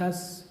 10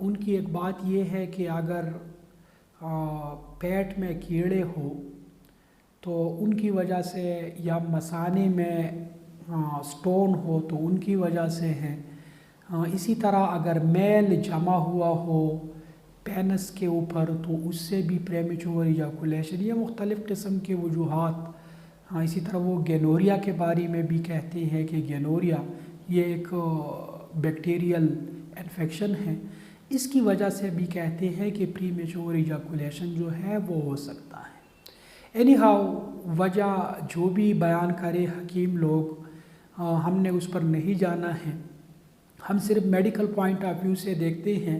ان کی ایک بات یہ ہے کہ اگر پیٹ میں کیڑے ہو تو ان کی وجہ سے، یا مثانے میں سٹون ہو تو ان کی وجہ سے ہے۔ اسی طرح اگر میل جمع ہوا ہو پینس کے اوپر تو اس سے بھی پریمیچور ایجاکولیشن، یہ مختلف قسم کے وجوہات۔ اسی طرح وہ گینوریا کے بارے میں بھی کہتے ہیں کہ گینوریا یہ ایک بیکٹیریل انفیکشن ہے، اس کی وجہ سے بھی کہتے ہیں کہ پریمیچور ایجاکولیشن جو ہے وہ ہو سکتا ہے۔ اینی ہاؤ وجہ جو بھی بیان کرے حکیم لوگ، ہم نے اس پر نہیں جانا ہے، ہم صرف میڈیکل پوائنٹ آف ویو سے دیکھتے ہیں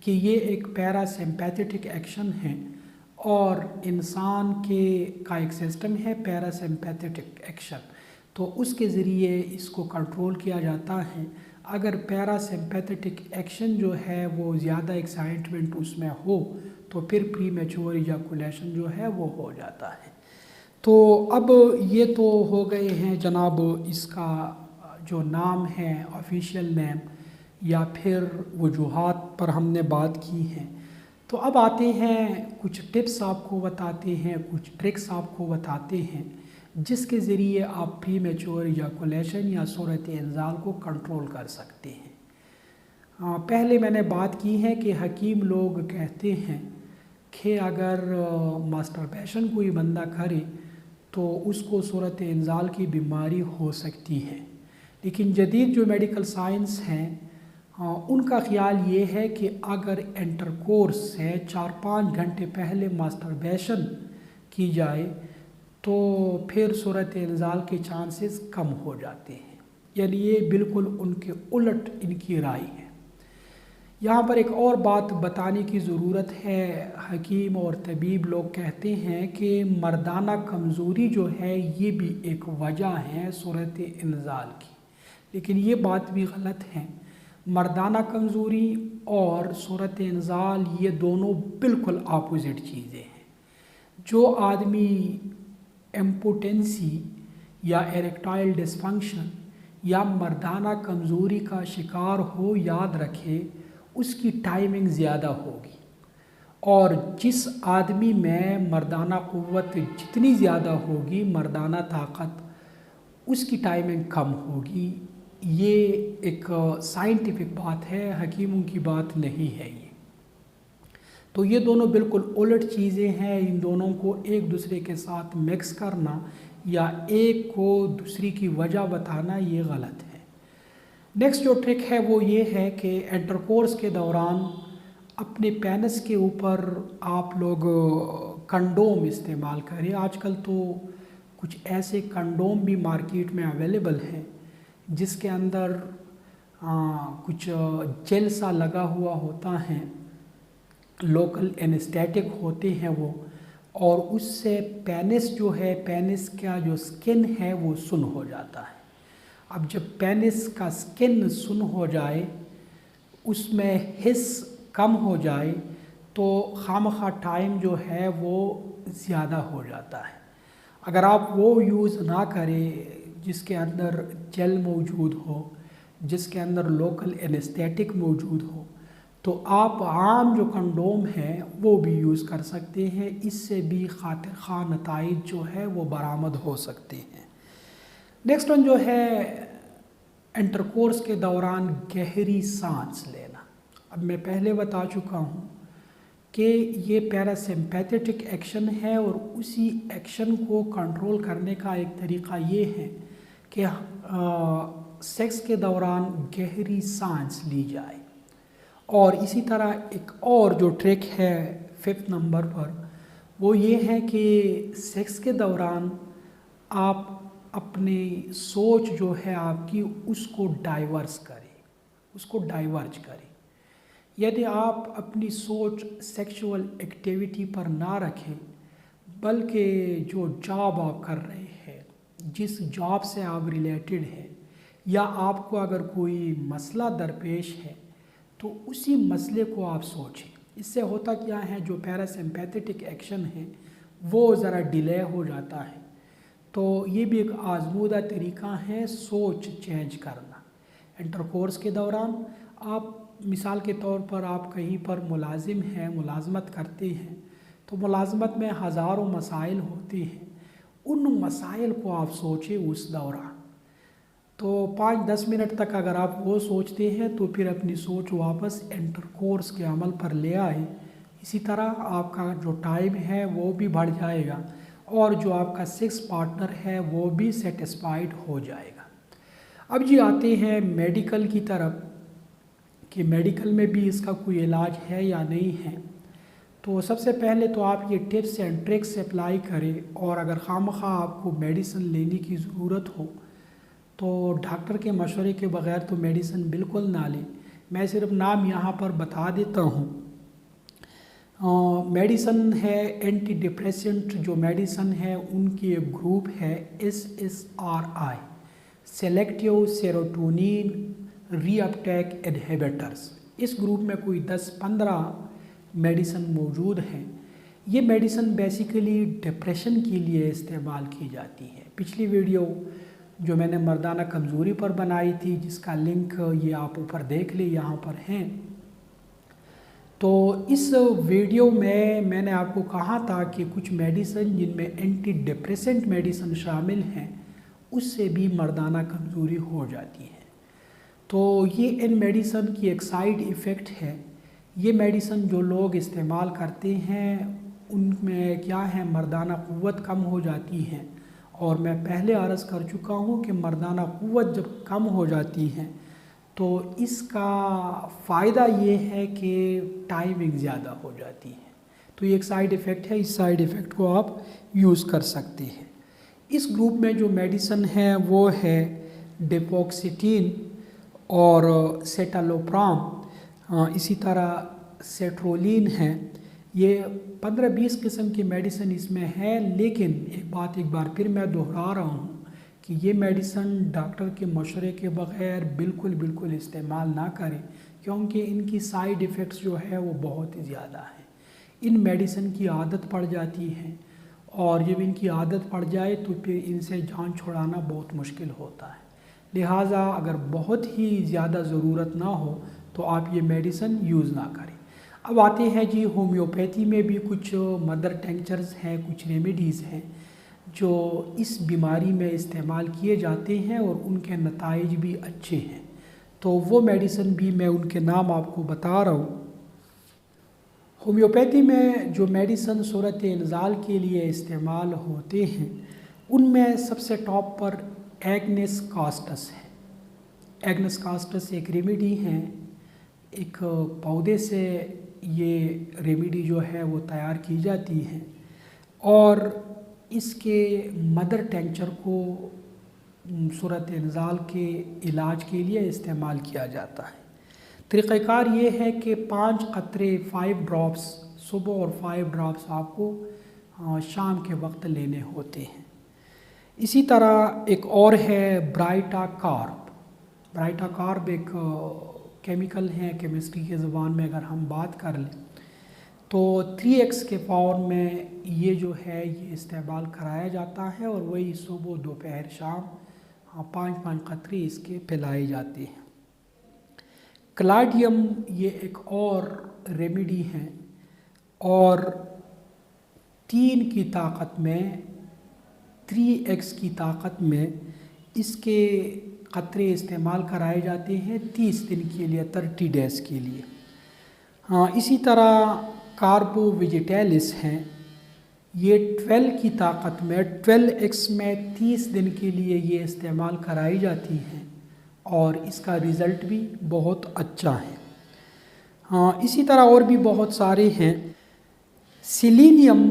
کہ یہ ایک پیرا سمپیتھیٹک ایکشن ہے، اور انسان کا ایک سسٹم ہے پیرا سمپیتھیٹک ایکشن، تو اس کے ذریعے اس کو کنٹرول کیا جاتا ہے۔ اگر پیرا سمپیتھیٹک ایکشن جو ہے وہ زیادہ ایکسائٹمنٹ اس میں ہو تو پھر پری میچور ایجاکولیشن جو ہے وہ ہو جاتا ہے۔ تو اب یہ تو ہو گئے ہیں جناب اس کا جو نام ہے آفیشیل نیم، یا پھر وجوہات پر ہم نے بات کی ہے۔ تو اب آتے ہیں کچھ ٹپس آپ کو بتاتے ہیں، کچھ ٹرکس آپ کو بتاتے ہیں جس کے ذریعے آپ پری میچور ایجاکولیشن یا صورت انزال کو کنٹرول کر سکتے ہیں۔ پہلے میں نے بات کی ہے کہ حکیم لوگ کہتے ہیں کہ اگر ماسٹربیشن کوئی بندہ کرے تو اس کو صورت انزال کی بیماری ہو سکتی ہے، لیکن جدید جو میڈیکل سائنس ہیں ان کا خیال یہ ہے کہ اگر انٹرکورس سے 4-5 گھنٹے پہلے ماسٹربیشن کی جائے تو پھر صورت انزال کے چانسز کم ہو جاتے ہیں، یعنی یہ بالکل ان کے الٹ ان کی رائے ہے۔ یہاں پر ایک اور بات بتانے کی ضرورت ہے، حکیم اور طبیب لوگ کہتے ہیں کہ مردانہ کمزوری جو ہے یہ بھی ایک وجہ ہے صورت انزال کی، لیکن یہ بات بھی غلط ہے۔ مردانہ کمزوری اور صورت انزال یہ دونوں بالکل اپوزٹ چیزیں ہیں۔ جو آدمی ایمپوٹنسی یا ایریکٹائل ڈسفنکشن یا مردانہ کمزوری کا شکار ہو، یاد رکھے اس کی ٹائمنگ زیادہ ہوگی، اور جس آدمی میں مردانہ قوت جتنی زیادہ ہوگی، مردانہ طاقت، اس کی ٹائمنگ کم ہوگی۔ یہ ایک سائنٹیفک بات ہے، حکیموں کی بات نہیں ہے یہ۔ تو یہ دونوں بالکل الٹ چیزیں ہیں، ان دونوں کو ایک دوسرے کے ساتھ مکس کرنا یا ایک کو دوسری کی وجہ بتانا یہ غلط ہے۔ نیکسٹ جو ٹرک ہے وہ یہ ہے کہ انٹرکورس کے دوران اپنے پینس کے اوپر آپ لوگ کنڈوم استعمال کریں۔ آج کل تو کچھ ایسے کنڈوم بھی مارکیٹ میں اویلیبل ہیں جس کے اندر کچھ جیل سا لگا ہوا ہوتا ہے، لوکل اینسٹیٹک ہوتے ہیں وہ، اور اس سے پینس جو ہے، پینس کا جو سکن ہے وہ سن ہو جاتا ہے۔ اب جب پینس کا سکن سن ہو جائے، اس میں حس کم ہو جائے تو خامخواہ ٹائم جو ہے وہ زیادہ ہو جاتا ہے۔ اگر آپ وہ یوز نہ کریں جس کے اندر جیل موجود ہو، جس کے اندر لوکل اینسٹیٹک موجود ہو، تو آپ عام جو کنڈوم ہے وہ بھی یوز کر سکتے ہیں، اس سے بھی خاطر خواہ نتائج جو ہے وہ برآمد ہو سکتے ہیں۔ نیکسٹ ون جو ہے انٹرکورس کے دوران گہری سانس لینا۔ اب میں پہلے بتا چکا ہوں کہ یہ پیراسمپیتھیٹک ایکشن ہے، اور اسی ایکشن کو کنٹرول کرنے کا ایک طریقہ یہ ہے کہ سیکس کے دوران گہری سانس لی جائے۔ اور اسی طرح ایک اور جو ٹرک ہے 5 نمبر پر، وہ یہ ہے کہ سیکس کے دوران آپ اپنی سوچ جو ہے آپ کی اس کو ڈائیورس کریں، اس کو ڈائیورج کریں، یعنی آپ اپنی سوچ سیکشول ایکٹیویٹی پر نہ رکھیں، بلکہ جو جاب آپ کر رہے ہیں، جس جاب سے آپ ریلیٹڈ ہیں، یا آپ کو اگر کوئی مسئلہ درپیش ہے تو اسی مسئلے کو آپ سوچیں۔ اس سے ہوتا کیا ہے، جو پیراسمپیتھیٹک ایکشن ہے وہ ذرا ڈیلے ہو جاتا ہے۔ تو یہ بھی ایک آزمودہ طریقہ ہے سوچ چینج کرنا۔ انٹرکورس کے دوران آپ مثال کے طور پر آپ کہیں پر ملازم ہیں، ملازمت کرتے ہیں، تو ملازمت میں ہزاروں مسائل ہوتے ہیں، ان مسائل کو آپ سوچیں اس دوران۔ تو 5-10 منٹ تک اگر آپ وہ سوچتے ہیں تو پھر اپنی سوچ واپس انٹرکورس کے عمل پر لے آئیں۔ اسی طرح آپ کا جو ٹائم ہے وہ بھی بڑھ جائے گا اور جو آپ کا سیکس پارٹنر ہے وہ بھی سیٹسفائیڈ ہو جائے گا۔ اب جی آتے ہیں میڈیکل کی طرف کہ میڈیکل میں بھی اس کا کوئی علاج ہے یا نہیں ہے۔ تو سب سے پہلے تو آپ یہ ٹپس اینڈ ٹرکس اپلائی کریں، اور اگر خواہ آپ کو میڈیسن لینے کی ضرورت ہو تو ڈاکٹر کے مشورے کے بغیر تو میڈیسن بالکل نہ لیں۔ میں صرف نام یہاں پر بتا دیتا ہوں۔ میڈیسن ہے اینٹی ڈپریسنٹ، جو میڈیسن ہے ان کی ایک گروپ ہے SSRI، سلیکٹیو سیروٹونین ری اپٹیک انہیبیٹرز۔ اس گروپ میں کوئی 10-15 میڈیسن موجود ہیں۔ یہ میڈیسن بیسیکلی ڈپریشن کے لیے استعمال کی جاتی ہے۔ پچھلی ویڈیو جو میں نے مردانہ کمزوری پر بنائی تھی، جس کا لنک یہ آپ اوپر دیکھ لیں، یہاں پر ہیں، تو اس ویڈیو میں نے آپ کو کہا تھا کہ کچھ میڈیسن جن میں اینٹی ڈپریسنٹ میڈیسن شامل ہیں اس سے بھی مردانہ کمزوری ہو جاتی ہے۔ تو یہ ان میڈیسن کی ایک سائیڈ ایفیکٹ ہے۔ یہ میڈیسن جو لوگ استعمال کرتے ہیں ان میں کیا ہے، مردانہ قوت کم ہو جاتی ہے، اور میں پہلے عرض کر چکا ہوں کہ مردانہ قوت جب کم ہو جاتی ہے تو اس کا فائدہ یہ ہے کہ ٹائمنگ زیادہ ہو جاتی ہے۔ تو یہ ایک سائیڈ ایفیکٹ ہے، اس سائیڈ ایفیکٹ کو آپ یوز کر سکتے ہیں۔ اس گروپ میں جو میڈیسن ہے وہ ہے ڈیپوکسیٹین اور سیٹالوپرام، اسی طرح سیٹرولین ہے۔ یہ 15-20 قسم کی میڈیسن اس میں ہے، لیکن ایک بار پھر میں دہرا رہا ہوں کہ یہ میڈیسن ڈاکٹر کے مشورے کے بغیر بالکل استعمال نہ کریں، کیونکہ ان کی سائیڈ ایفیکٹس جو ہے وہ بہت ہی زیادہ ہیں۔ ان میڈیسن کی عادت پڑ جاتی ہے، اور جب ان کی عادت پڑ جائے تو پھر ان سے جان چھڑانا بہت مشکل ہوتا ہے۔ لہٰذا اگر بہت ہی زیادہ ضرورت نہ ہو تو آپ یہ میڈیسن یوز نہ کریں۔ اب آتے ہیں جی ہومیوپیتھی میں بھی کچھ مدر ٹینکچرز ہیں، کچھ ریمیڈیز ہیں جو اس بیماری میں استعمال کیے جاتے ہیں اور ان کے نتائج بھی اچھے ہیں۔ تو وہ میڈیسن بھی میں ان کے نام آپ کو بتا رہا ہوں۔ ہومیوپیتھی میں جو میڈیسن صورت انزال کے لیے استعمال ہوتے ہیں ان میں سب سے ٹاپ پر ایگنس کاسٹس ہے۔ ایگنس کاسٹس ایک ریمیڈی ہے، ایک پودے سے یہ ریمیڈی جو ہے وہ تیار کی جاتی ہے، اور اس کے مدر ٹینکچر کو صورت انزال کے علاج کے لیے استعمال کیا جاتا ہے۔ طریقہ کار یہ ہے کہ 5 قطرے 5 ڈراپس صبح اور 5 ڈراپس آپ کو شام کے وقت لینے ہوتے ہیں۔ اسی طرح ایک اور ہے برائٹا کارب۔ برائٹا کارب ایک کیمیکل ہے، کیمسٹری کے زبان میں اگر ہم بات کر لیں تو 3x کے پاور میں یہ جو ہے یہ استعمال کرایا جاتا ہے، اور وہی صبح دوپہر شام 5 قطرے اس کے پلائے جاتے ہیں۔ کلاڈیم یہ ایک اور ریمیڈی ہے، اور 3 کی طاقت میں 3x کی طاقت میں اس کے قطرے استعمال کرائے جاتے ہیں 30 دن کے لیے، 30 ڈیز کے لیے۔ اسی طرح کاربو ویجیٹیلس ہیں، یہ 12 کی طاقت میں 12x میں 30 دن کے لیے یہ استعمال کرائی جاتی ہیں، اور اس کا رزلٹ بھی بہت اچھا ہے۔ اسی طرح اور بھی بہت سارے ہیں۔ سیلینیم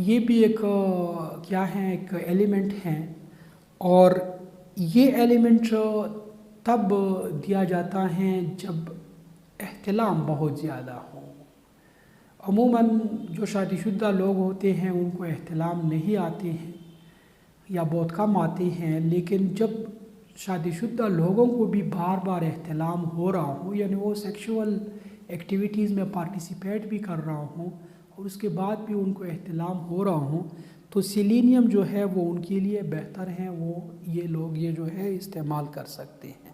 یہ بھی ایک ایک ایلیمنٹ ہے، اور یہ ایلیمنٹ تب دیا جاتا ہے جب احتلام بہت زیادہ ہو۔ عموماً جو شادی شدہ لوگ ہوتے ہیں ان کو احتلام نہیں آتے ہیں یا بہت کم آتے ہیں، لیکن جب شادی شدہ لوگوں کو بھی بار بار احتلام ہو رہا ہو، یعنی وہ سیکشول ایکٹیویٹیز میں پارٹیسپیٹ بھی کر رہا ہوں اور اس کے بعد بھی ان کو احتلام ہو رہا ہوں، تو سیلینیم جو ہے وہ ان کے لیے بہتر ہے، وہ یہ لوگ یہ جو ہے استعمال کر سکتے ہیں۔